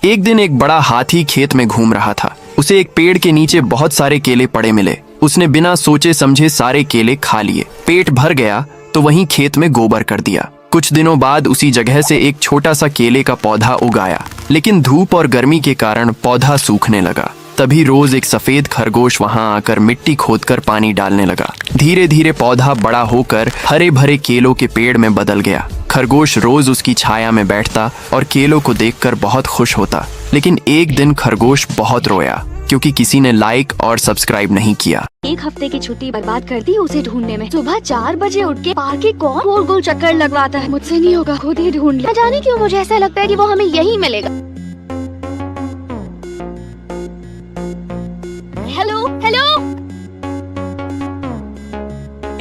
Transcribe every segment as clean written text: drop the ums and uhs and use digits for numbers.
एक दिन एक बड़ा हाथी खेत में घूम रहा था। उसे एक पेड़ के नीचे बहुत सारे केले पड़े मिले। उसने बिना सोचे समझे सारे केले खा लिए। पेट भर गया तो वहीं खेत में गोबर कर दिया। कुछ दिनों बाद उसी जगह से एक छोटा सा केले का पौधा उगाया, लेकिन धूप और गर्मी के कारण पौधा सूखने लगा। तभी रोज एक सफेद खरगोश वहां आकर मिट्टी खोदकर पानी डालने लगा। धीरे धीरे पौधा बड़ा होकर हरे भरे केलों के पेड़ में बदल गया। खरगोश रोज उसकी छाया में बैठता और केलों को देखकर बहुत खुश होता। लेकिन एक दिन खरगोश बहुत रोया क्योंकि किसी ने लाइक और सब्सक्राइब नहीं किया। एक हफ्ते की छुट्टी बर्बाद कर दी उसे ढूंढने में। सुबह 4 बजे उठ के पार्क के कौन गोल गोल चक्कर लगवाता है। मुझसे नहीं होगा, खुद ही ढूंढ लिया। जाने क्यों मुझे ऐसा लगता है कि वो हमें यही मिलेगा। हेलो हेलो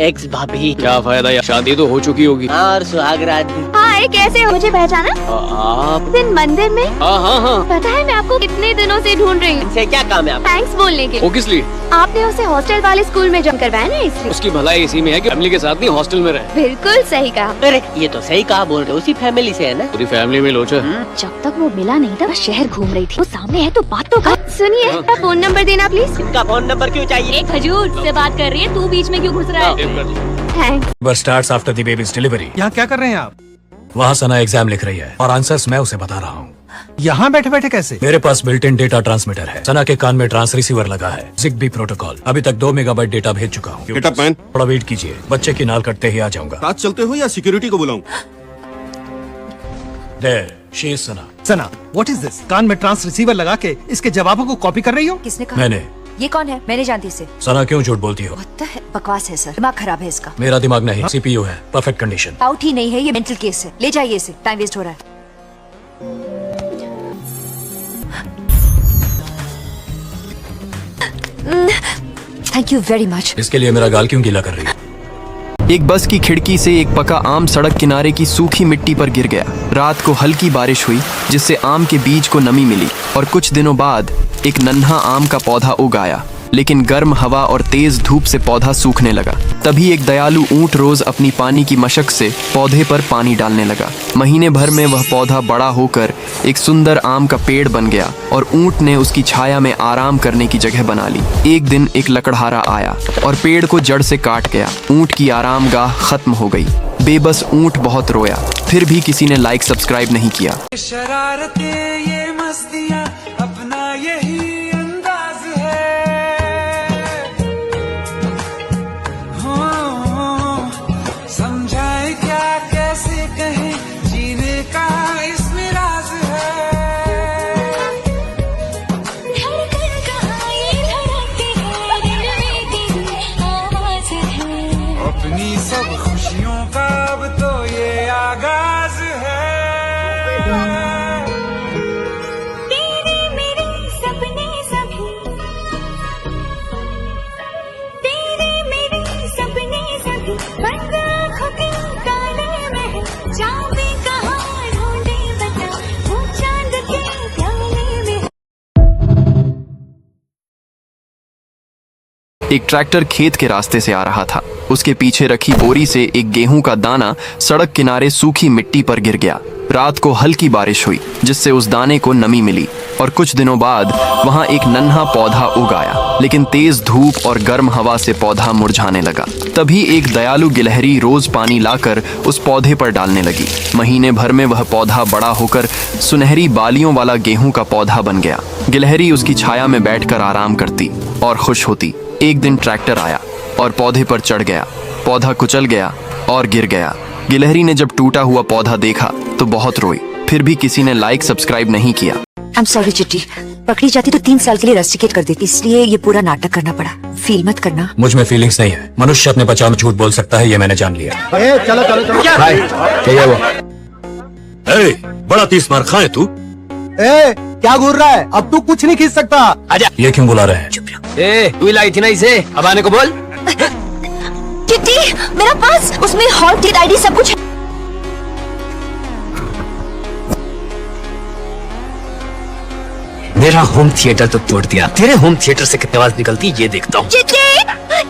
एक्स भाभी। क्या फायदा यार, शादी तो हो चुकी होगी। और सुहागरात भी। हाय, कैसे हो? मुझे पहचाना? आप? दिन मंदिर में। हाँ। पता है मैं आपको कितने दिनों से ढूंढ रही हूँ। इनसे क्या काम है आप? थैंक्स बोलने के। वो किस लिए? आपने उसे हॉस्टल वाले स्कूल में जॉइन करवाया ना, इसलिए। उसकी भलाई इसी में है कि फैमिली के साथ नहीं हॉस्टल में रहे। बिल्कुल सही कहा। अरे ये तो सही कहा, बोल रहे उसी फैमिली से है ना। पूरी फैमिली में लोचा। जब तक वो मिला नहीं था, शहर घूम रही थी। वो सामने है तो बात तो कर। सुनिए, अपना फोन नंबर देना प्लीज। इसका फोन नंबर क्यों चाहिए? एक खजूर से बात कर रही है, तू बीच में क्यों घुस रहा है? Thanks. But starts after the baby's delivery. यहाँ क्या कर रहे हैं आप? वहाँ सना एग्जाम लिख रही है और आंसर्स मैं उसे बता रहा हूँ। यहाँ बैठे बैठे कैसे? मेरे पास बिल्ट इन डेटा ट्रांसमीटर है। सना के कान में ट्रांस रिसीवर लगा है, ZigBee प्रोटोकॉल। अभी तक 2 मेगाबाइट डेटा भेज चुका हूँ। Get up, man. थोड़ा वेट कीजिए, बच्चे की नाल कटते ही आ जाऊंगा। साथ चलते हो या सिक्योरिटी को बुलाऊं? There, she is Sana. Sana, what is this? कान में ट्रांस रिसीवर लगा के इसके जवाबों को कॉपी कर रही हो? किसने कहा? मैंने। ये कौन है? मैंने जानती इसे। सना क्यों झूठ बोलती हो? What the hell? बकवास है सर, दिमाग खराब है इसका। मेरा दिमाग नहीं, CPU है, परफेक्ट कंडीशन। आउट ही नहीं है, ये मेंटल केस है। ले जाइए इसे, टाइम वेस्ट हो रहा है। Thank you very much. इसके लिए मेरा गाल क्यों गीला कर रही है? एक बस की खिड़की से एक पका आम सड़क किनारे की सूखी मिट्टी पर गिर गया। रात को हल्की बारिश हुई जिससे आम के बीज को नमी मिली और कुछ दिनों बाद एक नन्हा आम का पौधा उग आया। लेकिन गर्म हवा और तेज धूप से पौधा सूखने लगा। तभी एक दयालु ऊंट रोज अपनी पानी की मशक से पौधे पर पानी डालने लगा। महीने भर में वह पौधा बड़ा होकर एक सुंदर आम का पेड़ बन गया और ऊंट ने उसकी छाया में आराम करने की जगह बना ली। एक दिन एक लकड़हारा आया और पेड़ को जड़ से काट गया। ऊंट की आरामगाह खत्म हो गई। बेबस ऊंट बहुत रोया, फिर भी किसी ने लाइक सब्सक्राइब नहीं किया। शरारतें ये मस्तियां अपना यही अंदाज है। समझाए क्या कैसे कहें, जीने का इसमें राज है। धड़कन कहाँ ये धड़कती है, दिल में तेरी आवाज है। अपनी सब खुशियों का अब तो ये आगाज है। तेरे मेरे सपने सभी, तेरे मेरे सपने सभी बंद आँखों के ताले में है। चाबी कहाँ ढूंढे बता, वो चांद के प्याले में। एक ट्रैक्टर खेत के रास्ते से आ रहा था। उसके पीछे रखी बोरी से एक गेहूं का दाना सड़क किनारे सूखी मिट्टी पर गिर गया। रात को हल्की बारिश हुई जिससे उस दाने को नमी मिली और कुछ दिनों बाद वहां एक नन्हा पौधा उग आया। लेकिन तेज धूप और गर्म हवा से पौधा मुरझाने लगा। तभी एक दयालु गिलहरी रोज पानी लाकर उस पौधे पर डालने लगी। महीने भर में वह पौधा बड़ा होकर सुनहरी बालियों वाला गेहूं का पौधा बन गया। गिलहरी उसकी छाया में बैठकर आराम करती और खुश होती। एक दिन ट्रैक्टर आया और पौधे पर चढ़ गया। पौधा कुचल गया और गिर गया। गिलहरी ने जब टूटा हुआ पौधा देखा तो बहुत रोई, फिर भी किसी ने लाइक सब्सक्राइब नहीं किया। I'm sorry चिट्टी, पकड़ी जाती तो 3 साल के लिए रस्टिकेट कर देती, इसलिए ये पूरा नाटक करना पड़ा। फील मत करना। मुझ में फीलिंग्स नहीं है। मनुष्य अपने बचाव में झूठ बोल सकता है, ये मैंने जान लिया। चलो चलो चलो। क्या है वो? बड़ा 30 मार खाए तू। क्या घूर रहा है? अब तू कुछ नहीं खींच सकता। आजा। ये क्यों बुला रहे हैं? चुप रहो। तू ही लाई थी ना इसे, अब आने को बोल। चिट्टी, मेरा पास उसमें हॉल टिकट आईडी सब कुछ है। मेरा होम थिएटर तो तोड़ दिया, तेरे होम थिएटर से कितनी आवाज निकलती ये देखता हूँ। चिट्टी,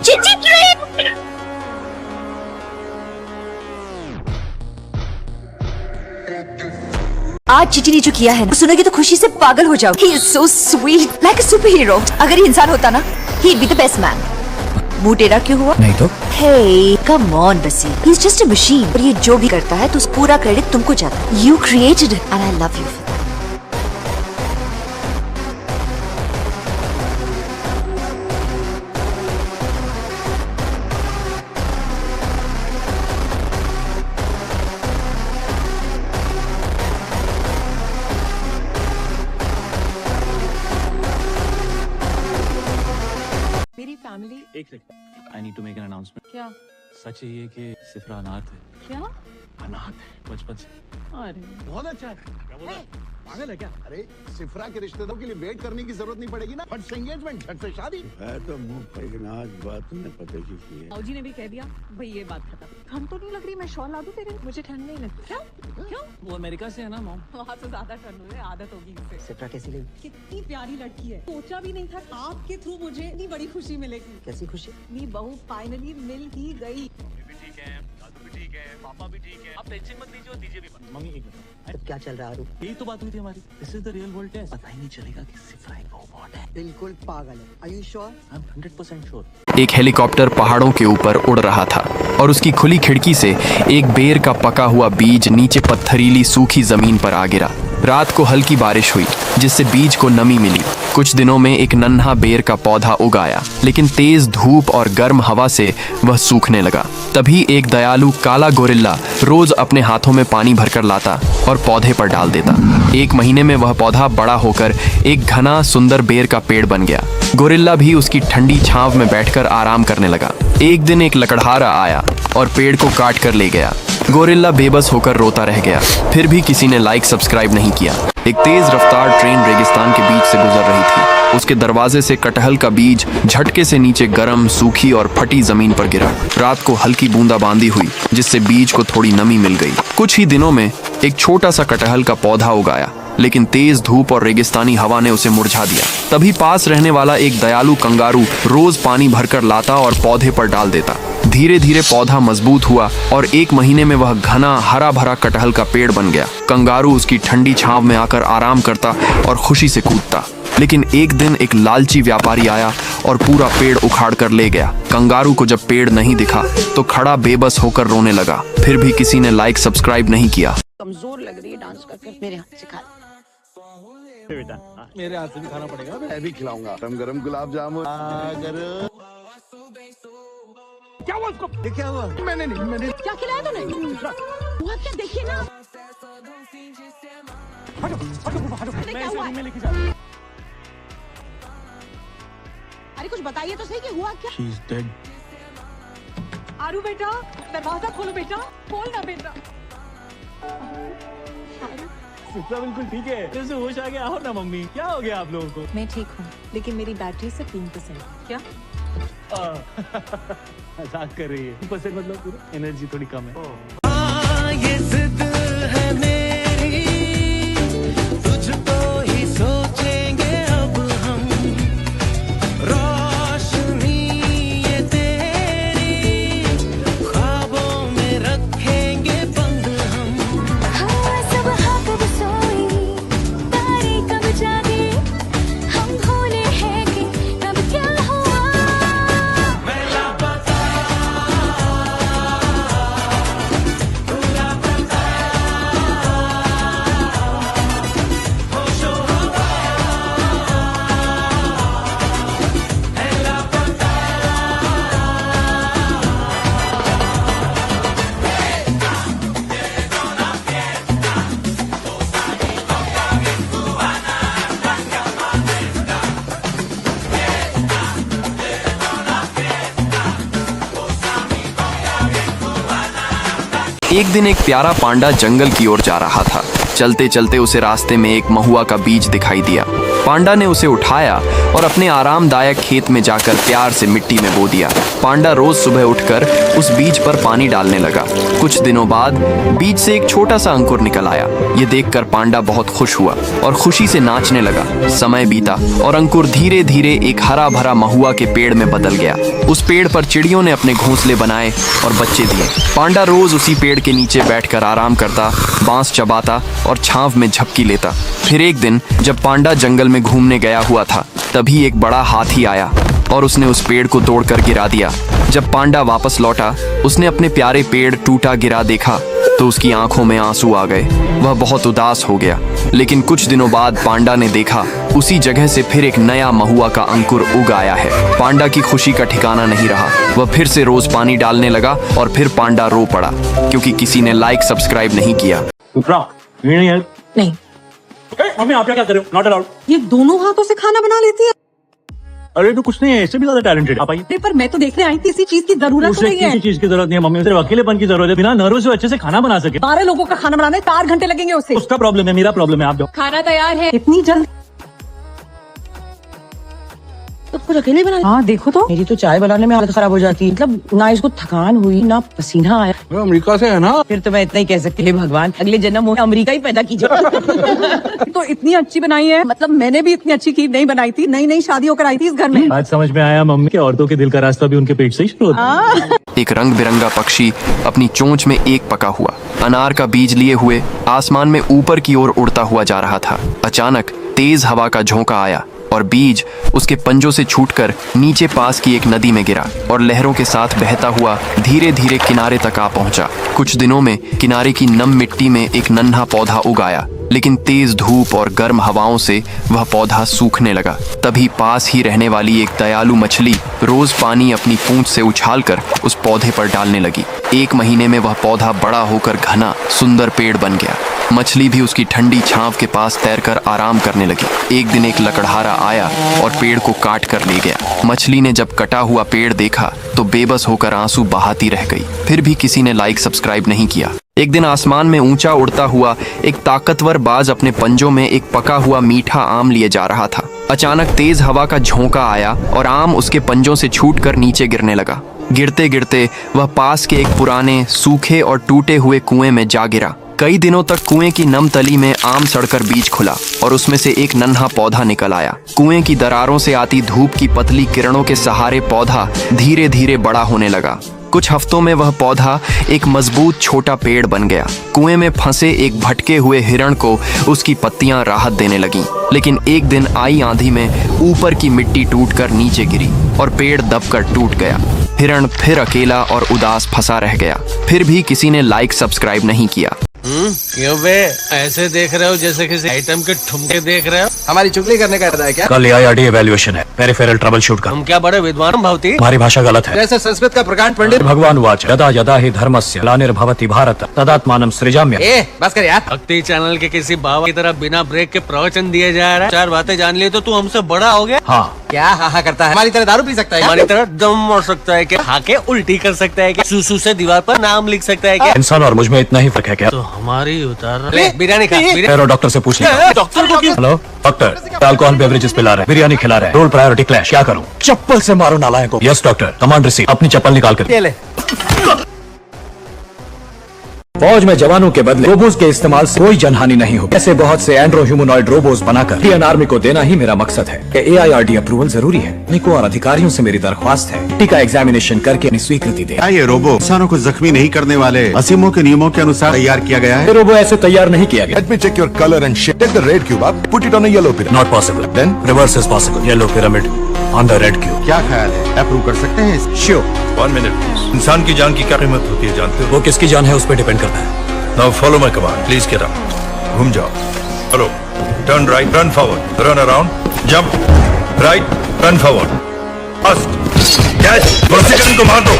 चिट्टी आज चिटी ने जो किया है ना, सुनोगे तो खुशी से पागल हो जाओ। He is so sweet, like a superhero. अगर ये इंसान होता ना, he'd be the best man. मुंह टेढ़ा क्यों हुआ? नहीं तो Hey, come on, बसी. He's just a machine. और ये जो भी करता है, तो उस पूरा क्रेडिट तुमको जाता है. You created it, and I love you. मेरी फैमिली एक second, I need to make an announcement. क्या सच है ये कि सिफरा अनाथ है। क्या अनाथ है बचपन से। अरे बहुत अच्छा है। क्या बोल रहा है? पागल है क्या? अरे सिफरा के रिश्तेदारों के लिए वेट करने की जरूरत नहीं पड़ेगी ना। फट से एंगेजमेंट, झट से शादी। है तो मुंह फैगनाज बात तुमने पता की है। फौजी ने भी कह दिया भाई ये बात खत्म। ठंड तो नहीं लग रही? मैं शॉल ला दूं तेरे? मुझे ठंड नहीं लगती। क्यों क्यों? वो अमेरिका से है ना मॉम। वहाँ तो ज्यादा ठंड हो रही है, आदत होगी इसे। सिफ्रा कैसी लगी? कितनी प्यारी लड़की है, सोचा भी नहीं था आपके थ्रू मुझे इतनी बड़ी खुशी मिलेगी। कैसी खुशी? मेरी बहू फाइनली मिल ही गई। ठीक है, दादू भी ठीक है, पापा भी ठीक है। आप टेंशन मत लीजिए और दीजिए भी मत। मम्मी एक मिनट, तो क्या चल रहा है? यही तो बात हुई थी हमारी। This is the real world test. पता ही नहीं चलेगा कि सिफरा एक रोबोट है। बिल्कुल पागल है। Are you sure? I am 100% sure. एक हेलीकॉप्टर पहाड़ों के ऊपर उड़ रहा था और उसकी खुली खिड़की से एक बेर का पका हुआ बीज नीचे पत्थरीली सूखी जमीन पर आ गिरा। रात को हल्की बारिश हुई जिससे बीज को नमी मिली। कुछ दिनों में एक नन्हा बेर का पौधा उगाया, लेकिन तेज धूप और गर्म हवा से वह सूखने लगा। तभी एक दयालु काला गोरिल्ला रोज अपने हाथों में पानी भरकर लाता और पौधे पर डाल देता। एक महीने में वह पौधा बड़ा होकर एक घना सुंदर बेर का पेड़ बन गया। गोरिल्ला भी उसकी ठंडी छांव में बैठकर आराम करने लगा। एक दिन एक लकड़हारा आया और पेड़ को काट कर ले गया। गोरिल्ला बेबस होकर रोता रह गया। फिर भी किसी ने लाइक सब्सक्राइब नहीं किया। एक तेज रफ्तार ट्रेन रेगिस्तान के बीच से गुजर रही थी। उसके दरवाजे से कटहल का बीज झटके से नीचे गर्म, सूखी और फटी जमीन पर गिरा। रात को हल्की बूंदाबांदी हुई जिससे बीज को थोड़ी नमी मिल गई। कुछ ही दिनों में एक छोटा सा कटहल का पौधा उगाया, लेकिन तेज धूप और रेगिस्तानी हवा ने उसे मुरझा दिया। तभी पास रहने वाला एक दयालु कंगारू रोज पानी भरकर लाता और पौधे पर डाल देता। धीरे धीरे पौधा मजबूत हुआ और एक महीने में वह घना हरा भरा कटहल का पेड़ बन गया। कंगारू उसकी ठंडी छांव में आकर आराम करता और खुशी से कूदता। लेकिन एक दिन एक लालची व्यापारी आया और पूरा पेड़ उखाड़ कर ले गया। कंगारू को जब पेड़ नहीं दिखा तो खड़ा बेबस होकर रोने लगा। फिर भी किसी ने लाइक सब्सक्राइब नहीं किया। कमजोर लग रही है डांस करके, मेरे हाथ से खा। बेटा मेरे हाथ से भी खाना पड़ेगा। मैं भी खिलाऊंगा गरम गरम गुलाब जामुन। क्या हुआ उसको? क्या हुआ? मैंने क्या खिलाया तूने? हुआ क्या? देखिए ना। अरे क्या हुआ? अरे कुछ बताइए तो सही कि हुआ क्या? She is dead. आरू बेटा, दरवाजा खोलो बेटा, खोल ना बेटा। सिफरा बिल्कुल ठीक है। जैसे होश आ गया। आओ ना मम्मी, क्या हो गया आप लोगों को? मैं ठीक हूँ, लेकिन मेरी बैटरी से 3%। क्या? मजाक कर रही है। 2% मतलब पूरा एनर्जी थोड़ी कम है। ये जिद है मेरी, तुझको ही सोचेंगे अब हम। रोशनी ये तेरी, ख्वाबों में रखेंगे बंद हम। हाँ सब हाँ कब सोई, तारे कब जागे, हम भूले हैं कि कब क्या हुआ। एक दिन एक प्यारा पांडा जंगल की ओर जा रहा था। चलते चलते उसे रास्ते में एक महुआ का बीज दिखाई दिया। पांडा ने उसे उठाया और अपने आरामदायक खेत में जाकर प्यार से मिट्टी में बो दिया। पांडा रोज सुबह उठकर उस बीज पर पानी डालने लगा। कुछ दिनों बाद बीज से एक छोटा सा अंकुर निकल आया। ये देखकर पांडा बहुत खुश हुआ और खुशी से नाचने लगा। समय बीता और अंकुर धीरे धीरे एक हरा भरा महुआ के पेड़ में बदल गया। उस पेड़ पर चिड़ियों ने अपने घोंसले बनाए और बच्चे दिए। पांडा रोज उसी पेड़ के नीचे बैठकर आराम करता, बांस चबाता और छांव में झपकी लेता। फिर एक दिन जब पांडा जंगल में घूमने गया हुआ था, तभी एक बड़ा हाथी आया और उसने उस पेड़ को तोड़कर गिरा दिया। जब पांडा वापस लौटा, उसने अपने प्यारे पेड़ टूटा गिरा देखा तो उसकी आंखों में आंसू आ गए। वह बहुत उदास हो गया। लेकिन कुछ दिनों बाद पांडा ने देखा उसी जगह से फिर एक नया महुआ का अंकुर उग आया है। पांडा की खुशी का ठिकाना नहीं रहा। वह फिर से रोज पानी डालने लगा और फिर पांडा रो पड़ा क्योंकि किसी ने लाइक सब्सक्राइब नहीं किया। नहीं मम्मी आप क्या कर रहे हो? Not allowed. ये दोनों हाथों से खाना बना लेती है। अरे तो कुछ नहीं है, इससे भी ज्यादा टैलेंटेड आप आइए। पर मैं तो देखने आई थी, इसी चीज की जरूरत नहीं है। किसी चीज की जरूरत नहीं है मम्मी, सिर्फ अकेलेपन की जरूरत है। बिना नर्वस हुए अच्छे से खाना बना सके। 12 लोगों का खाना बनाने 4 घंटे लगेंगे उससे। उसका प्रॉब्लम है, मेरा प्रॉब्लम है। आप जाओ। खाना तैयार है। इतनी जल्द? तो कुछ अकेले बना। हाँ देखो तो मेरी तो चाय बनाने में हालत खराब हो जाती है। मतलब ना इसको थकान हुई ना पसीना आया। अमेरिका से है ना। फिर तो मैं इतना ही कह सकती हूँ, भगवान अगले जन्म में अमेरिका ही पैदा कीजिए। तो इतनी अच्छी बनाई है, मतलब मैंने भी इतनी अच्छी खीर नहीं बनाई थी। नई नई शादी होकर आई थी इस घर में। आज समझ में आया मम्मी कि औरतों के दिल का रास्ता भी उनके पेट से ही शुरू होता है। एक रंग बिरंगा पक्षी अपनी चोंच में एक पका हुआ अनार का बीज लिए हुए आसमान में ऊपर की ओर उड़ता हुआ जा रहा था। अचानक तेज हवा का झोंका आया और बीज उसके पंजों से छूटकर नीचे पास की एक नदी में गिरा और लहरों के साथ बहता हुआ धीरे धीरे किनारे तक आ पहुंचा। कुछ दिनों में किनारे की नम मिट्टी में एक नन्हा पौधा उगाया, लेकिन तेज धूप और गर्म हवाओं से वह पौधा सूखने लगा। तभी पास ही रहने वाली एक दयालु मछली रोज पानी अपनी पूंछ से उछालकर उस पौधे पर डालने लगी। 1 महीने में वह पौधा बड़ा होकर घना सुंदर पेड़ बन गया। मछली भी उसकी ठंडी छांव के पास तैरकर आराम करने लगी। एक दिन एक लकड़हारा आया और पेड़ को काट कर ले गया। मछली ने जब कटा हुआ पेड़ देखा तो बेबस होकर आंसू बहाती रह गई। फिर भी किसी ने लाइक सब्सक्राइब नहीं किया। एक दिन आसमान में ऊंचा उड़ता हुआ एक ताकतवर बाज अपने पंजों में एक पका हुआ मीठा आम लिए जा रहा था। अचानक तेज हवा का झोंका आया और आम उसके पंजों से छूटकर नीचे गिरने लगा। गिरते गिरते वह पास के एक पुराने सूखे और टूटे हुए कुएं में जा गिरा। कई दिनों तक कुएं की नम तली में आम सड़कर बीज खुला और उसमें से एक नन्हा पौधा निकल आया। कुएं की दरारों से आती धूप की पतली किरणों के सहारे पौधा धीरे धीरे बड़ा होने लगा। कुछ हफ्तों में वह पौधा एक मजबूत छोटा पेड़ बन गया। कुएं में फंसे एक भटके हुए हिरण को उसकी पत्तियां राहत देने लगीं। लेकिन एक दिन आई आंधी में ऊपर की मिट्टी टूटकर नीचे गिरी और पेड़ दबकर टूट गया। हिरण फिर अकेला और उदास फंसा रह गया। फिर भी किसी ने लाइक सब्सक्राइब नहीं किया। क्यों बे ऐसे देख रहे हो जैसे किसी आइटम के ठुमके देख रहे हो? हमारी चुगली करने का इरादा है क्या? कल AIRD एवेल्युएशन है, पेरिफेरल ट्रबल शूट का। तुम क्या बड़े विद्वान भवती? हमारी भाषा गलत है। जैसे संस्कृत का प्रकांड पंडित। भगवान वाच यदा यदा ही धर्मस्य ग्लानिर्भवति भारत तदात्मानं सृजाम्यहम्। बस कर यार। भक्ति चैनल के किसी बाबा की तरह बिना ब्रेक के प्रवचन दिए जा रहा है। 4 बातें जान ली तो तू हमसे बड़ा हो गया। हाँ क्या हाँ करता है? हमारी तरह दारू पी सकता है? हमारी तरह दम मार सकता है क्या? खाके उल्टी कर सकता है क्या? सुसु से दीवार पर नाम लिख सकता है क्या? इंसान और मुझ में इतना ही फर्क है क्या? तो हमारी उतार बिरयानी खा। पैरो डॉक्टर से पूछ लिया। डॉक्टर को क्यों? हेलो डॉक्टर, अल्कोहल बेवरेजेस पिला रहे, बिरयानी खिला रहे, रोल प्रायोरिटी क्लैश, क्या करूं? चप्पल से मारो नालायक को। Yes doctor, command receive. अपनी चप्पल निकाल कर ये ले। फौज में जवानों के बदले रोबोस के इस्तेमाल से कोई जनहानि नहीं हो। ऐसे बहुत से एंड्रो ह्यूमनॉइड रोबोस बनाकर इंडियन आर्मी को देना ही मेरा मकसद है। AIRD अप्रूवल जरूरी है। निको और अधिकारियों से मेरी दरख्वास्त है टीका एग्जामिनेशन करके अपनी स्वीकृति दे। ये रोबो इंसानों को जख्मी नहीं करने वाले असीमों के नियमों के अनुसार तैयार किया गया है। ये रोबो ऐसे तैयार नहीं किया गया। Let me check your color and shape. Take the red cube up, put it on a yellow pyramid. Not possible. Then reverse is possible. Yellow pyramid on the red cube. क्या ख्याल है? Approve कर सकते हैं? Sure. 1 minute please. इंसान की जान की क्या कीमत होती है जानते हो? वो किसकी जान है उस पर डिपेंड करता है। Now follow my command please get up. घूम जाओ। Hello turn right, run forward, run around, jump right, run forward, fast catch, precision को मार दो,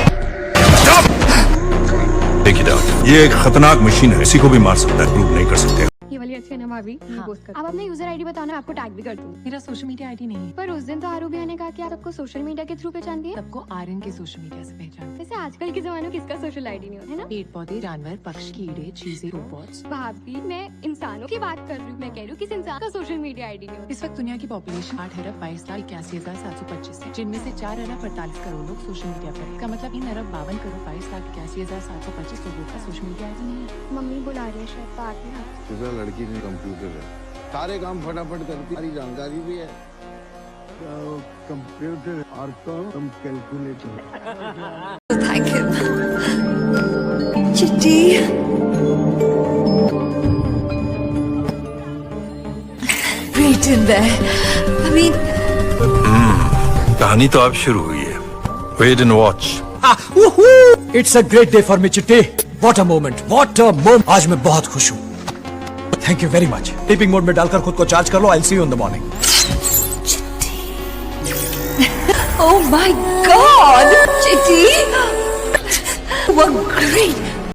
स्टॉप। Take it out. ये एक खतरनाक मशीन है, किसी को भी मार सकता है, प्रूव नहीं कर सकते। ये वाली वाली अच्छी है ना भाभी? हाँ। आप अपना यूजर आईडी बताओ ना, आपको टैग भी कर दूँ। मेरा सोशल मीडिया आईडी नहीं है। पर उस दिन तो आरू भैया ने कहा कि आप सबको सोशल मीडिया के थ्रू पहचानती है। सबको आर्यन के सोशल मीडिया से पहचान। वैसे आजकल के जमाने में किसका सोशल आईडी नहीं होता है ना? पेड़ पौधे, जानवर, पक्षी, कीड़े, चीजें, रोबोट्स। भाभी मैं इंसानों की बात कर रही हूँ, मैं कह रही हूँ किस इंसान का सोशल मीडिया आईडी नहीं होता। इस वक्त दुनिया की पॉपुलेशन 8,22,81,725 है, जिनमें से 4,48 करोड़ लोग सोशल मीडिया पर है। इसका मतलब 3,52,22,81,725 लोगों का सोशल मीडिया आईडी नहीं है। मम्मी बुला रही है शायद, बाद में आती तुझा लड़की ने कंप्यूटर है, सारे काम फटाफट करती, सारी जानकारी भी है। कंप्यूटर और कम कैलकुलेटर। थैंक यू चिट्टी। Great in there. I mean, कहानी तो अब शुरू हुई है। Wait and watch. It's a great day for me Chitti. What a moment, what a moment. आज मैं बहुत खुश हूँ। Thank you very much. Sleeping mode में डालकर खुद को चार्ज कर लो। I will see you in the morning. oh my God, चिट्टी, what great